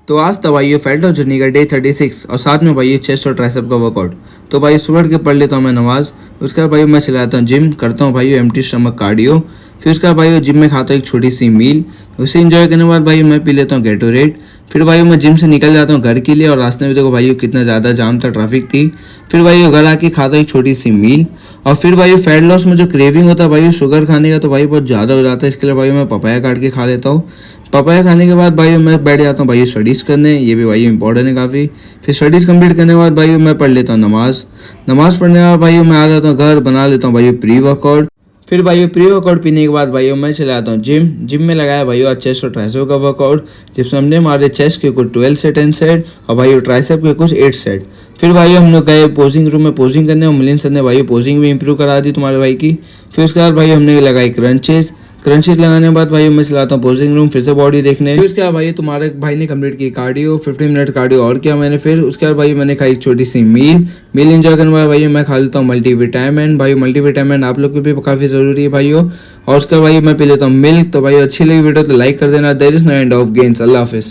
तो आज था भाई ये फैट लॉस जर्नी का डे 36 और साथ में भाई ये चेस्ट और ट्राइसेप का वर्कआउट। तो भाई सुबह उठ के पढ़ लेता हूँ मैं नमाज। उसके बाद भाई मैं चला जाता हूँ जिम, करता हूँ भाई एम्प्टी स्टमक कार्डियो। फिर उसके बाद भाई जिम में खाता हूँ एक छोटी सी मील। उसे एंजॉय करने के बाद भाई मैं पी लेता हूँ गैटोरेड। फिर भाई मैं जिम से निकल जाता हूँ घर के लिए और रास्ते में देखो भाई कितना ज़्यादा जाम था, ट्रैफिक थी। फिर भाई घर आके खाता हूँ एक छोटी सी मील। और फिर भाई फैट लॉस में जो क्रेविंग होता है भाई शुगर खाने का तो भाई बहुत ज़्यादा हो जाता है, इसके लिए भाई मैं पपाया काट के खा लेता हूँ। पपाया खाने के बाद भाई मैं बैठ जाता हूँ भाई स्टडीज़ करने, ये भी भाई इंपॉर्टेंट है काफ़ी। फिर स्टडीज़ कंप्लीट करने के बाद भाई मैं पढ़ लेता हूँ नमाज़ पढ़ने के बाद भाई मैं आ जाता हूँ घर, बना लेता हूँ भाई प्री वर्कआउट। फिर भाई प्री वर्कआउट पीने के बाद भाई मैं चला जाता हूँ जिम में लगाया भाई आज चेस्ट और ट्राइसेप का वर्कआउट, जिसमें हमने हमारे चेस्ट के कुछ 12 सेट एंड सेट और भाई ट्राइसेप के कुछ 8 सेट। फिर भाई हम लोग गए पोजिंग रूम में पोजिंग करने और मिलिन सर ने भाई पोजिंग भी इंप्रूव करा दी तुम्हारे भाई की। फिर उसके बाद भाई हमने लगाई क्रंचेस लगाने के बाद भाई मैं चलाता हूँ पोजिंग रूम फिर से बॉडी देखने। फिर उसके बाद भाई तुम्हारे भाई ने कंप्लीट की कार्डियो, 15 मिनट कार्डियो और किया मैंने। फिर उसके बाद भाई मैंने खाई एक छोटी सी मील एंजॉय करने के बाद भाई मैं खा लेता हूँ मल्टीविटामिन। भाई मल्टीविटामिन आप लोग को भी काफ़ी ज़रूरी है भाइयों। और उसके बाद भाई मैं पी लेता हूँ मिल्क। तो भाई अच्छी लगी वीडियो तो लाइक कर देना। There is no end of games. Allah हाफिज़।